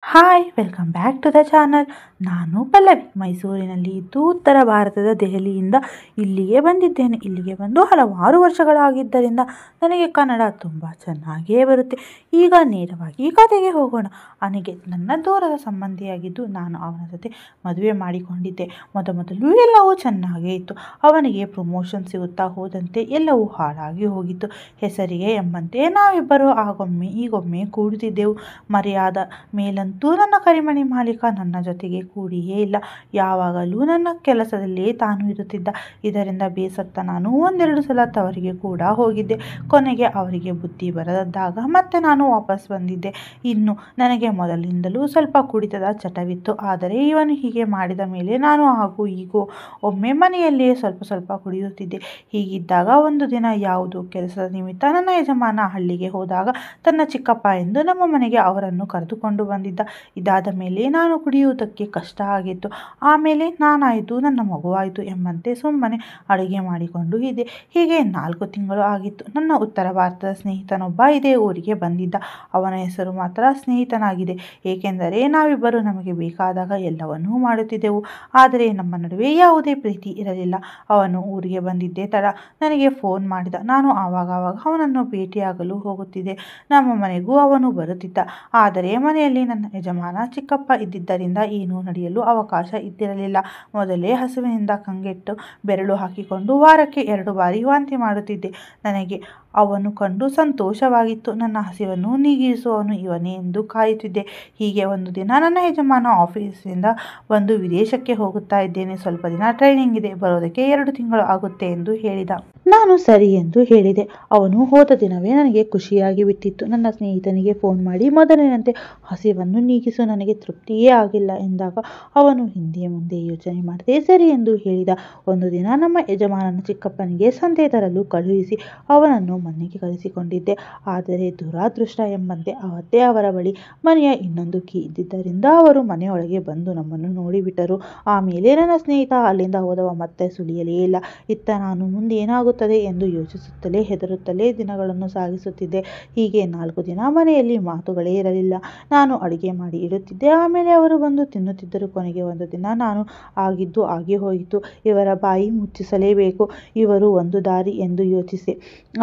Hi welcome back to the channel. ನಾನು ಪಲ್ಲವಿ. ಮೈಸೂರಿನಲ್ಲಿ ಇದ್ದು ಉತ್ತರ ಭಾರತದ ದೆಹಲಿಯಿಂದ ಇಲ್ಲಿಗೆ ಬಂದಿದ್ದೇನೆ. ಇಲ್ಲಿಗೆ ಬಂದು ಹಲವಾರು ವರ್ಷಗಳಾಗಿದ್ದರಿಂದ ನನಗೆ ಕನ್ನಡ ತುಂಬ ಚೆನ್ನಾಗಿಯೇ ಬರುತ್ತೆ. ಈಗ ನೇರವಾಗಿ ಕಥೆಗೆ ಹೋಗೋಣ. ಅವನಿಗೆ ನನ್ನ ದೂರದ ಸಂಬಂಧಿಯಾಗಿದ್ದು ನಾನು ಅವನ ಜೊತೆ ಮದುವೆ ಮಾಡಿಕೊಂಡಿದ್ದೆ. ಮೊದಲು ಎಲ್ಲವೂ ಚೆನ್ನಾಗೇ ಇತ್ತು. ಅವನಿಗೆ ಪ್ರಮೋಷನ್ ಸಿಗುತ್ತಾ ಹೋದಂತೆ ಎಲ್ಲವೂ ಹಾಳಾಗಿ ಹೋಗಿತ್ತು. ಹೆಸರಿಗೆ ಎಂಬಂತೆ ನಾವಿಬ್ಬರು ಆಗೊಮ್ಮೆ ಈಗೊಮ್ಮೆ ಕೂಡುತ್ತಿದ್ದೆವು. ಮರೆಯಾದ ಮೇಲಂತೂ ನನ್ನ ಕರಿಮಣಿ ಮಾಲೀಕ ನನ್ನ ಜೊತೆಗೆ ಕೂಡಿಯೇ ಇಲ್ಲ. ಯಾವಾಗಲೂ ನನ್ನ ಕೆಲಸದಲ್ಲೇ ತಾನು ಇರುತ್ತಿದ್ದ. ಇದರಿಂದ ಬೇಸತ್ತ ನಾನು ಒಂದೆರಡು ಸಲ ತವರಿಗೆ ಕೂಡ ಹೋಗಿದ್ದೆ. ಕೊನೆಗೆ ಅವರಿಗೆ ಬುದ್ಧಿ ಬರದಾಗ ಮತ್ತೆ ನಾನು ವಾಪಸ್ ಬಂದಿದ್ದೆ. ಇನ್ನು ನನಗೆ ಮೊದಲಿನಿಂದಲೂ ಸ್ವಲ್ಪ ಕುಡಿತದ ಚಟವಿತ್ತು. ಆದರೆ ಇವನು ಹೀಗೆ ಮಾಡಿದ ಮೇಲೆ ನಾನು ಹಾಗೂ ಹೀಗೂ ಒಮ್ಮೆ ಮನೆಯಲ್ಲಿಯೇ ಸ್ವಲ್ಪ ಕುಡಿಯುತ್ತಿದ್ದೆ. ಹೀಗಿದ್ದಾಗ ಒಂದು ದಿನ ಯಾವುದೋ ಕೆಲಸದ ನಿಮಿತ್ತ ನನ್ನ ಯಜಮಾನ ಹಳ್ಳಿಗೆ ಹೋದಾಗ ತನ್ನ ಚಿಕ್ಕಪ್ಪ ಎಂದು ನಮ್ಮ ಮನೆಗೆ ಅವರನ್ನು ಕರೆದುಕೊಂಡು ಬಂದಿದ್ದ. ಇದಾದ ಮೇಲೆ ನಾನು ಕುಡಿಯುವುದಕ್ಕೆ ಕಷ್ಟ ಆಗಿತ್ತು. ಆಮೇಲೆ ನಾನಾಯಿತು, ನನ್ನ ಮಗುವಾಯಿತು ಎಂಬಂತೆ ಸುಮ್ಮನೆ ಅಡುಗೆ ಮಾಡಿಕೊಂಡು ಇದ್ದೆ. ಹೀಗೆ 4 ತಿಂಗಳು ಆಗಿತ್ತು. ನನ್ನ ಉತ್ತರ ಭಾರತದ ಸ್ನೇಹಿತನೊಬ್ಬ ಇದೇ ಊರಿಗೆ ಬಂದಿದ್ದ. ಅವನ ಹೆಸರು ಮಾತ್ರ ಸ್ನೇಹಿತನಾಗಿದೆ. ಏಕೆಂದರೆ ನಾವಿಬ್ಬರು ನಮಗೆ ಬೇಕಾದಾಗ ಎಲ್ಲವನ್ನೂ ಮಾಡುತ್ತಿದ್ದೆವು. ಆದರೆ ನಮ್ಮ ನಡುವೆ ಯಾವುದೇ ಪ್ರೀತಿ ಇರಲಿಲ್ಲ. ಅವನು ಊರಿಗೆ ಬಂದಿದ್ದೇ ತಡ ನನಗೆ ಫೋನ್ ಮಾಡಿದ. ನಾನು ಆವಾಗವಾಗ ಅವನನ್ನು ಭೇಟಿಯಾಗಲು ಹೋಗುತ್ತಿದ್ದೆ. ನಮ್ಮ ಮನೆಗೂ ಅವನು ಬರುತ್ತಿದ್ದ. ಆದರೆ ಮನೆಯಲ್ಲಿ ನನ್ನ ಯಜಮಾನ ಚಿಕ್ಕಪ್ಪ ಇದ್ದಿದ್ದರಿಂದ ಏನೂ ನಡೆಯಲು ಅವಕಾಶ ಇದ್ದಿರಲಿಲ್ಲ. ಮೊದಲೇ ಹಸುವಿನಿಂದ ಕಂಗೆಟ್ಟು ಬೆರಳು ಹಾಕಿಕೊಂಡು ವಾರಕ್ಕೆ 2 ಬಾರಿ ವಾಂತಿ ಮಾಡುತ್ತಿದ್ದೆ. ನನಗೆ ಅವನು ಕಂಡು ಸಂತೋಷವಾಗಿತ್ತು. ನನ್ನ ಹಸಿವನ್ನು ನೀಗಿಸುವವನು ಇವನೇ ಎಂದು ಕಾಯುತ್ತಿದ್ದೆ. ಹೀಗೆ ಒಂದು ದಿನ ನನ್ನ ಯಜಮಾನ ಆಫೀಸಿನಿಂದ ಬಂದು ವಿದೇಶಕ್ಕೆ ಹೋಗುತ್ತಾ ಇದ್ದೇನೆ, ಸ್ವಲ್ಪ ದಿನ ಟ್ರೈನಿಂಗ್ ಇದೆ, ಬರೋದಕ್ಕೆ 2 ತಿಂಗಳು ಆಗುತ್ತೆ ಎಂದು ಹೇಳಿದ. ನಾನು ಸರಿ ಎಂದು ಹೇಳಿದೆ. ಅವನು ಹೋದ ದಿನವೇ ನನಗೆ ಖುಷಿಯಾಗಿ ಬಿಟ್ಟಿತ್ತು. ನನ್ನ ಸ್ನೇಹಿತನಿಗೆ ಫೋನ್ ಮಾಡಿ ಮೊದಲಿನಂತೆ ಹಸಿವನ್ನು ನೀಗಿಸು, ನನಗೆ ತೃಪ್ತಿಯೇ ಆಗಿಲ್ಲ ಎಂದಾಗ ಅವನು ಹಿಂದೆ ಮುಂದೆ ಯೋಚನೆ ಮಾಡದೆ ಸರಿ ಎಂದು ಹೇಳಿದ. ಒಂದು ದಿನ ನಮ್ಮ ಯಜಮಾನನ ಚಿಕ್ಕಪ್ಪನಿಗೆ ಸಂತೆ ತರಲು ಕಳುಹಿಸಿ ಅವನನ್ನು ಮನೆಗೆ ಕರೆಸಿಕೊಂಡಿದ್ದೆ. ಆದರೆ ದುರಾದೃಷ್ಟ ಎಂಬಂತೆ ಅವತ್ತೇ ಅವರ ಬಳಿ ಮನೆಯ ಇನ್ನೊಂದು ಕೀ ಇದ್ದಿದ್ದರಿಂದ ಅವರು ಮನೆಯೊಳಗೆ ಬಂದು ನಮ್ಮನ್ನು ನೋಡಿಬಿಟ್ಟರು. ಆಮೇಲೆ ನನ್ನ ಸ್ನೇಹಿತ ಅಲ್ಲಿಂದ ಹೋದವ ಮತ್ತೆ ಸುಳಿಯಲೇ ಇಲ್ಲ. ಇತ್ತ ನಾನು ಮುಂದೇನಾಗುತ್ತದೆ ಎಂದು ಯೋಚಿಸುತ್ತಲೇ ಹೆದರುತ್ತಲೇ ದಿನಗಳನ್ನು ಸಾಗಿಸುತ್ತಿದ್ದೆ. ಹೀಗೆ 4 ದಿನ ಮನೆಯಲ್ಲಿ ಮಾತುಗಳೇ ಇರಲಿಲ್ಲ. ನಾನು ಅಡುಗೆ ಮಾಡಿ ಇಡುತ್ತಿದ್ದೆ. ಆಮೇಲೆ ಅವರು ಬಂದು ತಿನ್ನುತ್ತಿದ್ದರು. ಕೊನೆಗೆ ಒಂದು ದಿನ ನಾನು ಆಗಿದ್ದು ಆಗಿ ಹೋಯಿತು, ಇವರ ಬಾಯಿ ಮುಚ್ಚಿಸಲೇಬೇಕು, ಇವರು ಒಂದು ದಾರಿ ಎಂದು ಯೋಚಿಸಿ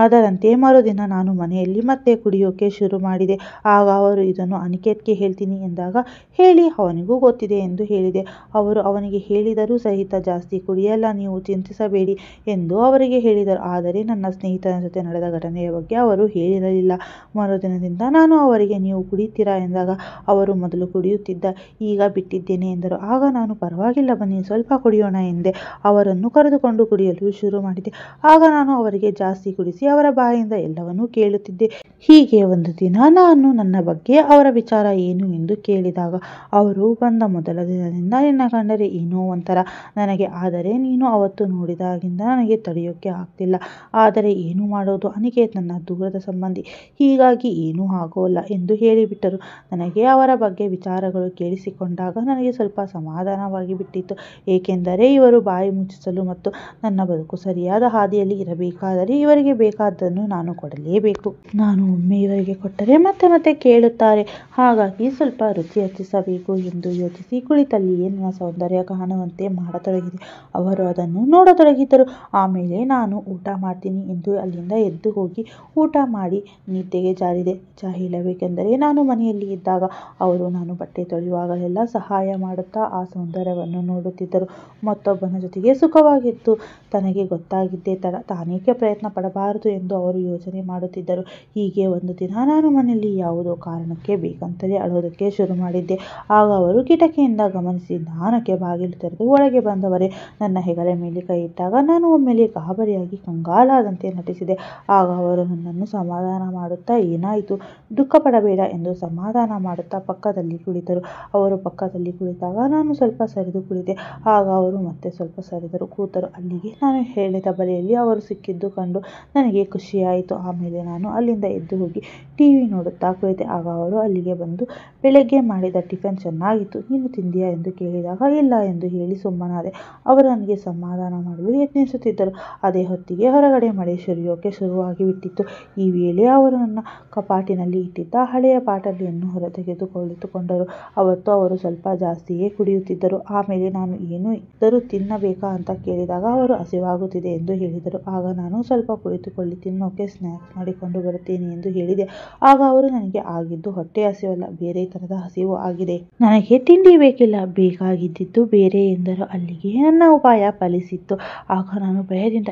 ಅದರಂತೆ ಮರುದಿನ ನಾನು ಮನೆಯಲ್ಲಿ ಮತ್ತೆ ಕುಡಿಯೋಕೆ ಶುರು ಮಾಡಿದೆ. ಆಗ ಅವರು ಇದನ್ನು ಅನಿಕೇತ್ಗೆ ಹೇಳ್ತೀನಿ ಎಂದಾಗ ಹೇಳಿ, ಅವನಿಗೂ ಗೊತ್ತಿದೆ ಎಂದು ಹೇಳಿದೆ. ಅವರು ಅವನಿಗೆ ಹೇಳಿದರೂ ಸಹಿತ ಜಾಸ್ತಿ ಕುಡಿಯಲ್ಲ, ನೀವು ಚಿಂತಿಸಬೇಡಿ ಎಂದು ಅವರಿಗೆ ಹೇಳಿದರು. ಆದರೆ ನನ್ನ ಸ್ನೇಹಿತನ ಜೊತೆ ನಡೆದ ಘಟನೆಯ ಬಗ್ಗೆ ಅವರು ಹೇಳಿರಲಿಲ್ಲ. ಮರುದಿನದಿಂದ ನಾನು ಅವರಿಗೆ ನೀವು ಕುಡಿತೀರಾ ಎಂದಾಗ ಅವರು ಮೊದಲು ಕುಡಿಯುತ್ತಿದ್ದ, ಈಗ ಬಿಟ್ಟಿದ್ದೇನೆ ಎಂದರು. ಆಗ ನಾನು ಪರವಾಗಿಲ್ಲ ಬನ್ನಿ ಸ್ವಲ್ಪ ಕುಡಿಯೋಣ ಎಂದೆ. ಅವರನ್ನು ಕರೆದುಕೊಂಡು ಕುಡಿಯಲು ಶುರು ಮಾಡಿದೆ. ಆಗ ನಾನು ಅವರಿಗೆ ಜಾಸ್ತಿ ಕುಡಿಸಿ ಅವರ ಬಾಯಿಂದ ಎಲ್ಲವನ್ನೂ ಕೇಳುತ್ತಿದ್ದೆ. ಹೀಗೆ ಒಂದು ದಿನ ನಾನು ನನ್ನ ಬಗ್ಗೆ ಅವರ ವಿಚಾರ ಏನು ಎಂದು ಕೇಳಿದಾಗ ಅವರು ಬಂದ ಮೊದಲ ದಿನದಿಂದ ನಿನ್ನ ಕಂಡರೆ ಏನೋ ಒಂಥರ ನನಗೆ, ಆದರೆ ನೀನು ಅವತ್ತು ನೋಡಿದಾಗಿಂದ ನನಗೆ ತಡೆಯೋಕೆ ಆಗ್ತಿಲ್ಲ. ಆದರೆ ಏನು ಮಾಡೋದು, ಅನಿಕೇತ್ ನನ್ನ ದೂರದ ಸಂಬಂಧಿ, ಹೀಗಾಗಿ ಏನೂ ಆಗೋಲ್ಲ ಎಂದು ಹೇಳಿಬಿಟ್ಟರು. ನನಗೆ ಅವರ ಬಗ್ಗೆ ವಿಚಾರಗಳು ಕೇಳಿಸಿಕೊಂಡಾಗ ನನಗೆ ಸ್ವಲ್ಪ ಸಮಾಧಾನವಾಗಿ ಬಿಟ್ಟಿತ್ತು. ಏಕೆಂದರೆ ಇವರು ಬಾಯಿ ಮುಚ್ಚಿಸಲು ಮತ್ತು ನನ್ನ ಬದುಕು ಸರಿಯಾದ ಹಾದಿಯಲ್ಲಿ ಇರಬೇಕಾದರೆ ಇವರಿಗೆ ಬೇಕಾದ್ದನ್ನು ನಾನು ಕೊಡಲೇಬೇಕು. ನಾನು ಒಮ್ಮೆ ಇವರಿಗೆ ಕೊಟ್ಟರೆ ಮತ್ತೆ ಕೇಳುತ್ತಾರೆ. ಹಾಗಾಗಿ ಸ್ವಲ್ಪ ರುಚಿ ಹೆಚ್ಚಿಸಬೇಕು ಎಂದು ಯೋಚಿಸಿ ಕುಳಿತಲ್ಲಿಯೇ ನನ್ನ ಸೌಂದರ್ಯ ಕಾಣುವಂತೆ ಮಾಡತೊಡಗಿದೆ. ಅವರು ಅದನ್ನು ನೋಡತೊಡಗಿದ್ದರು. ಆಮೇಲೆ ನಾನು ಊಟ ಮಾಡ್ತೀನಿ ಎಂದು ಅಲ್ಲಿಂದ ಎದ್ದು ಹೋಗಿ ಊಟ ಮಾಡಿ ನಿದ್ದೆಗೆ ಜಾರಿದೆ. ನಿಜ ಹೇಳಬೇಕೆಂದರೆ ನಾನು ಮನೆಯಲ್ಲಿ ಇದ್ದಾಗ ಅವರು ನಾನು ಬಟ್ಟೆ ತೊಳೆಯುವಾಗಲೆಲ್ಲ ಸಹಾಯ ಮಾಡುತ್ತಾ ಆ ಸೌಂದರ್ಯವನ್ನು ನೋಡುತ್ತಿದ್ದರು. ಮತ್ತೊಬ್ಬನ ಜೊತೆಗೆ ಸುಖವಾಗಿತ್ತು ತನಗೆ ಗೊತ್ತಾಗಿದ್ದೇ ತಡ, ತಾನೇಕೆ ಪ್ರಯತ್ನ ಪಡಬಾರದು ಎಂದು ಅವರು ಯೋಚನೆ ಮಾಡುತ್ತಿದ್ದರು. ಹೀಗೆ ಒಂದು ದಿನ ನಾನು ಮನೆಯಲ್ಲಿ ಯಾವುದೋ ಕಾರಣಕ್ಕೆ ಬೇಕಂತಲೇ ಅಳೋದಕ್ಕೆ ಶುರು ಮಾಡಿದ್ದೆ. ಆಗ ಅವರು ಕಿಟಕಿಯಿಂದ ಗಮನಿಸಿ ನಿಧಾನಕ್ಕೆ ಬಾಗಿಲು ತೆರೆದು ಒಳಗೆ ಬಂದವರೇ ನನ್ನ ಹೆಗಲ ಮೇಲೆ ಕೈ ಇಟ್ಟಾಗ ನಾನು ಒಮ್ಮೆಲೆ ಗಾಬರಿಯಾಗಿ ಕಂಗಾಲಾದಂತೆ ನಟಿಸಿದೆ. ಆಗ ಅವರು ನನ್ನನ್ನು ಸಮಾಧಾನ ಮಾಡುತ್ತಾ ಏನಾಯಿತು, ದುಃಖ ಪಡಬೇಡ ಎಂದು ಸಮಾಧಾನ ಮಾಡುತ್ತಾ ಪಕ್ಕದಲ್ಲಿ ಕುಳಿತರು. ಅವರು ಪಕ್ಕದಲ್ಲಿ ಕುಳಿತಾಗ ನಾನು ಸ್ವಲ್ಪ ಸರಿದು ಕುಳಿತೆ. ಆಗ ಅವರು ಮತ್ತೆ ಸ್ವಲ್ಪ ಸರಿದರು ಕೂತರು. ಅಲ್ಲಿಗೆ ನಾನು ಹೇಳಿದ ಬಲೆಯಲ್ಲಿ ಅವರು ಸಿಕ್ಕಿದ್ದು ಕಂಡು ನನಗೆ ಖುಷಿಯಾಯಿತು. ಆಮೇಲೆ ನಾನು ಅಲ್ಲಿಂದ ಎದ್ದು ಹೋಗಿ ಟಿವಿ ನೋಡುತ್ತಾ ಕುಳಿತೆ. ಆಗ ಅವರು ಅಲ್ಲಿಗೆ ಬಂದು ಬೆಳಗ್ಗೆ ಮಾಡಿದ ಟಿಫನ್ ಚೆನ್ನಾಗಿತ್ತು, ನೀನು ತಿಂದಿಯಾ ಎಂದು ಕೇಳಿದಾಗ ಇಲ್ಲ ಎಂದು ಹೇಳಿ ಸುಮ್ಮನಾದೆ. ಅವರು ನನಗೆ ಸಮಾಧಾನ ಮಾಡಲು ಯತ್ನಿಸುತ್ತಿದ್ದರು. ಅದೇ ಹೊತ್ತಿಗೆ ಹೊರಗಡೆ ಮಳೆ ಸುರಿಯೋಕೆ ಶುರುವಾಗಿ ಬಿಟ್ಟಿತ್ತು. ಈ ವೇಳೆ ಅವರು ನನ್ನ ಕಪಾಟಿನಲ್ಲಿ ಇಟ್ಟಿದ್ದ ಹಳೆಯ ಬಾಟಲಿಯನ್ನು ಹೊರತೆಗೆದುಕೊಂಡರು. ಅವತ್ತು ಅವರು ಸ್ವಲ್ಪ ಜಾಸ್ತಿಯೇ ಕುಡಿಯುತ್ತಿದ್ದರು. ಆಮೇಲೆ ನಾನು ಏನು ಇದ್ದರೂ ತಿನ್ನಬೇಕಾ ಅಂತ ಕೇಳಿದಾಗ ಅವರು ಹಸಿವಾಗುತ್ತಿದೆ ಎಂದು ಹೇಳಿದರು. ಆಗ ನಾನು ಸ್ವಲ್ಪ ಕುಳಿತುಕೊಳ್ಳಿ, ತಿನ್ನೋಕೆ ಸ್ನ್ಯಾಕ್ಸ್ ಮಾಡಿಕೊಂಡು ಬರುತ್ತೇನೆ ಎಂದು ಹೇಳಿದೆ. ಆಗ ಅವರು ನನಗೆ ಆಗಿದ್ದು ಹೊಟ್ಟೆ ಹಸಿವಲ್ಲ, ಬೇರೆ ತರದ ಹಸಿವು ಆಗಿದೆ. ನನಗೆ ತಿಂಡಿ ಬೇಕಿಲ್ಲ, ಬೇಕಾಗಿದ್ದಿದ್ದು ಬೇರೆ ಎಂದರು. ಅಲ್ಲಿಗೆ ನನ್ನ ಉಪಾಯ ಫಲಿಸಿತ್ತು. ಆಗ ನಾನು ಭಯದಿಂದ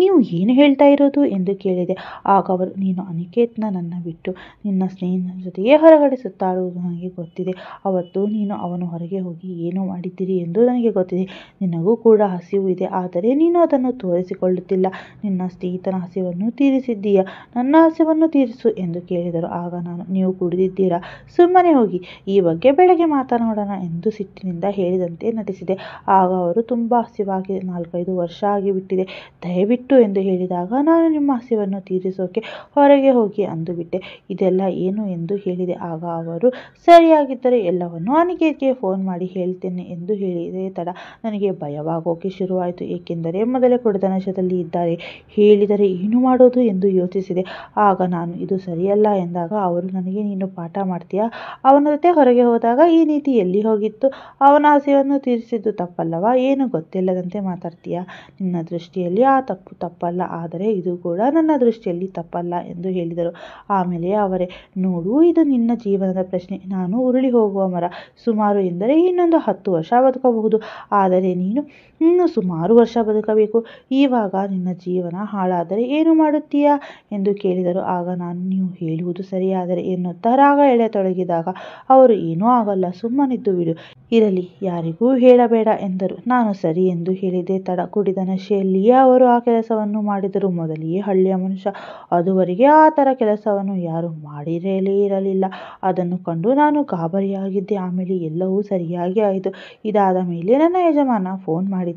ನೀವು ಏನು ಹೇಳ್ತಾ ಇರೋದು ಎಂದು ಕೇಳಿದೆ. ಆಗ ಅವರು, ನೀನು ಅನಿಕೇತ್ನ ನನ್ನ ಬಿಟ್ಟು ನಿನ್ನ ಸ್ನೇಹಿತನ ಜೊತೆಗೆ ಹೊರಗಡೆ ಸುತ್ತಾಡುವುದು ನನಗೆ ಗೊತ್ತಿದೆ. ಅವತ್ತು ನೀನು ಅವನು ಹೊರಗೆ ಹೋಗಿ ಏನು ಮಾಡಿದ್ದೀರಿ ಎಂದು ನನಗೆ ಗೊತ್ತಿದೆ. ನಿನಗೂ ಕೂಡ ಹಸಿವು ಇದೆ, ಆದರೆ ನೀನು ಅದನ್ನು ತೋರಿಸಿಕೊಳ್ಳುತ್ತಿಲ್ಲ. ನಿನ್ನ ಸ್ನೇಹಿತನ ಹಸಿವನ್ನು ತೀರಿಸಿದ್ದೀಯಾ? ನನ್ನ ಹಸಿವನ್ನು ತೀರಿಸು ಎಂದು ಕೇಳಿದರು. ಆಗ ನಾನು, ನೀವು ಕುಡಿದಿದ್ದೀರಾ? ಸುಮ್ಮನೆ ಹೋಗಿ, ಈ ಬಗ್ಗೆ ಬೆಳಗ್ಗೆ ಮಾತನಾಡೋಣ ಎಂದು ಸಿಟ್ಟಿನಿಂದ ಹೇಳಿದಂತೆ ನಟಿಸಿದೆ. ಆಗ ಅವರು, ತುಂಬ ಹಸಿವಾಗಿದೆ, 4-5 ವರ್ಷ ಆಗಿಬಿಟ್ಟಿದೆ, ದಯವಿಟ್ಟು ಎಂದು ಹೇಳಿದಾಗ ನಾನು, ನಿಮ್ಮ ಹಸಿವನ್ನು ತೀರಿಸೋಕೆ ಹೊರಗೆ ಹೋಗಿ ಅಂದುಬಿಟ್ಟೆ. ಇದೆಲ್ಲ ಏನು ಎಂದು ಹೇಳಿದೆ. ಆಗ ಅವರು, ಸರಿಯಾಗಿದ್ದರೆ ಎಲ್ಲವನ್ನೂ ಅನಿಕೇತ್ಗೆ ಫೋನ್ ಮಾಡಿ ಹೇಳ್ತೇನೆ ಎಂದು ಹೇಳಿದೆ. ತಡ ನನಗೆ ಭಯವಾಗೋಕೆ ಶುರುವಾಯಿತು, ಏಕೆಂದರೆ ಮೊದಲೇ ಕುಡಿದ ನಶೆಯಲ್ಲಿ ಇದ್ದಾರೆ. ಹೇಳಿದರೆ ಏನು ಮಾಡೋದು ಎಂದು ಯೋಚಿಸಿದೆ. ಆಗ ನಾನು, ಇದು ಸರಿಯಲ್ಲ ಎಂದಾಗ ಅವರು ನನಗೆ, ನೀನು ಪಾಠ ಮಾಡ್ತೀಯಾ? ಅವನ ಜೊತೆ ಹೊರಗೆ ಹೋದಾಗ ಈ ನೀತಿ ಎಲ್ಲಿ ಹೋಗಿತ್ತು? ಅವನ ಹಸಿವನ್ನು ತೀರಿಸಿದ್ದು ತಪ್ಪಲ್ಲವಾ? ಏನು ಗೊತ್ತಿಲ್ಲದಂತೆ ಮಾತಾಡ್ತೀಯಾ? ನಿನ್ನ ದೃಷ್ಟಿಯಲ್ಲಿ ಆ ತಪ್ಪು ತಪ್ಪಲ್ಲ, ಆದರೆ ಇದು ಕೂಡ ನನ್ನ ದೃಷ್ಟಿಯಲ್ಲಿ ತಪ್ಪಲ್ಲ ಎಂದು ಹೇಳಿದರು. ಆಮೇಲೆ ಅವರೇ, ನೋಡು, ಇದು ನಿನ್ನ ಜೀವನದ ಪ್ರಶ್ನೆ. ನಾನು ಉರುಳಿ ಹೋಗುವ ಮರ, ಸುಮಾರು ಎಂದರೆ ಇನ್ನೊಂದು 10 ವರ್ಷ ಬದುಕಬಹುದು, ಆದರೆ ನೀನು ಇನ್ನೂ ಸುಮಾರು ವರ್ಷ ಬದುಕಬೇಕು. ಇವಾಗ ನಿನ್ನ ಜೀವನ ಹಾಳಾದರೆ ಏನು ಮಾಡುತ್ತೀಯಾ ಎಂದು ಕೇಳಿದರು. ಆಗ ನಾನು, ನೀವು ಹೇಳುವುದು ಸರಿಯಾದರೆ ಎನ್ನುತ್ತಾ ರಾಗ ಎಳೆಯತೊಡಗಿದಾಗ ಅವರು, ಏನೂ ಆಗಲ್ಲ, ಸುಮ್ಮನಿದ್ದು ಬಿಡು, ಇರಲಿ, ಯಾರಿಗೂ ಹೇಳಬೇಡ ಎಂದರು. ನಾನು ಸರಿ ಎಂದು ಹೇಳಿದೆ. ತಡ ಕುಡಿದ ನಶೆಯಲ್ಲಿಯೇ ಅವರು ಆ ಕೆಲಸವನ್ನು ಮಾಡಿದರು. ಮೊದಲಿಗೆ ಹಳ್ಳಿಯ ಮನುಷ್ಯ, ಅದುವರೆಗೆ ಆ ಥರ ಕೆಲಸವನ್ನು ಯಾರೂ ಮಾಡಿರಲೇ ಇರಲಿಲ್ಲ. ಅದನ್ನು ಕಂಡು ನಾನು ಗಾಬರಿಯಾಗಿದ್ದೆ. ಆಮೇಲೆ ಎಲ್ಲವೂ ಸರಿಯಾಗಿ ಆಯಿತು. ಇದಾದ ಮೇಲೆ ನನ್ನ ಯಜಮಾನ ಫೋನ್ ಮಾಡಿದ್ದ.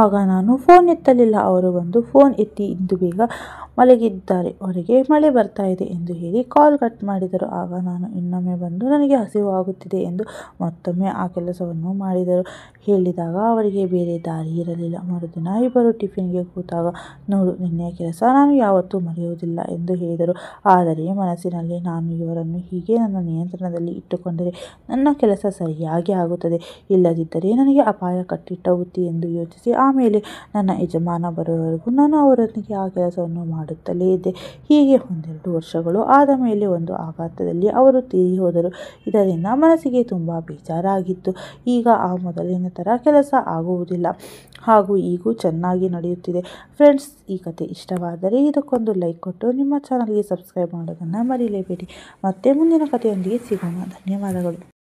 ಆಗ ನಾನು ಫೋನ್ ಎತ್ತಲಿಲ್ಲ. ಅವರು ಬಂದು ಫೋನ್ ಎತ್ತಿ, ಇಂದು ಬೇಗ ಮಲಗಿದ್ದಾರೆ, ಹೊರಗೆ ಮಳೆ ಬರ್ತಾ ಇದೆ ಎಂದು ಹೇಳಿ ಕಾಲ್ ಕಟ್ ಮಾಡಿದರು. ಆಗ ನಾನು ಇನ್ನೊಮ್ಮೆ ಬಂದು, ನನಗೆ ಹಸಿವು ಆಗುತ್ತಿದೆ ಎಂದು ಮತ್ತೊಮ್ಮೆ ಆ ಕೆಲಸವನ್ನು ಮಾಡಿದರು. ಹೇಳಿದಾಗ ಅವರಿಗೆ ಬೇರೆ ದಾರಿ ಇರಲಿಲ್ಲ. ಮರುದಿನ ಇಬ್ಬರು ಟಿಫಿನ್ಗೆ ಕೂತಾಗ, ನೋಡು, ನಿನ್ನೆಯ ಕೆಲಸ ನಾನು ಯಾವತ್ತೂ ಮರೆಯುವುದಿಲ್ಲ ಎಂದು ಹೇಳಿದರು. ಆದರೆ ಮನಸ್ಸಿನಲ್ಲಿ, ನಾನು ಇವರನ್ನು ಹೀಗೆ ನನ್ನ ನಿಯಂತ್ರಣದಲ್ಲಿ ಇಟ್ಟುಕೊಂಡರೆ ನನ್ನ ಕೆಲಸ ಸರಿಯಾಗಿ ಆಗುತ್ತದೆ, ಇಲ್ಲದಿದ್ದರೆ ನನಗೆ ಅಪಾಯ ಕಟ್ಟಿಟ್ಟ ಬುತ್ತಿ ಎಂದು ಯೋಚಿಸಿ ಆಮೇಲೆ ನನ್ನ ಯಜಮಾನ ಬರುವವರೆಗೂ ನಾನು ಅವರೊಂದಿಗೆ ಆ ಕೆಲಸವನ್ನು ಮಾಡುತ್ತಲೇ ಇದ್ದೆ. ಹೀಗೆ 1-2 ವರ್ಷಗಳು ಆದ ಮೇಲೆ ಒಂದು ಆಘಾತದಲ್ಲಿ ಅವರು ತೀರಿ ಹೋದರು. ಇದರಿಂದ ಮನಸ್ಸಿಗೆ ತುಂಬ ಬೇಜಾರಾಗಿತ್ತು. ಈಗ ಆ ಮೊದಲಿನ ಥರ ಕೆಲಸ ಆಗುವುದಿಲ್ಲ. ಹಾಗೂ ಈಗೂ ಚೆನ್ನಾಗಿ ನಡೆಯುತ್ತಿದೆ. ಫ್ರೆಂಡ್ಸ್, ಈ ಕತೆ ಇಷ್ಟವಾದರೆ ಇದಕ್ಕೊಂದು ಲೈಕ್ ಕೊಟ್ಟು ನಿಮ್ಮ ಚಾನಲ್ಗೆ ಸಬ್ಸ್ಕ್ರೈಬ್ ಮಾಡೋದನ್ನು ಮರೀಲೇಬೇಡಿ. ಮತ್ತೆ ಮುಂದಿನ ಕಥೆಯೊಂದಿಗೆ ಸಿಗೋಣ. ಧನ್ಯವಾದಗಳು.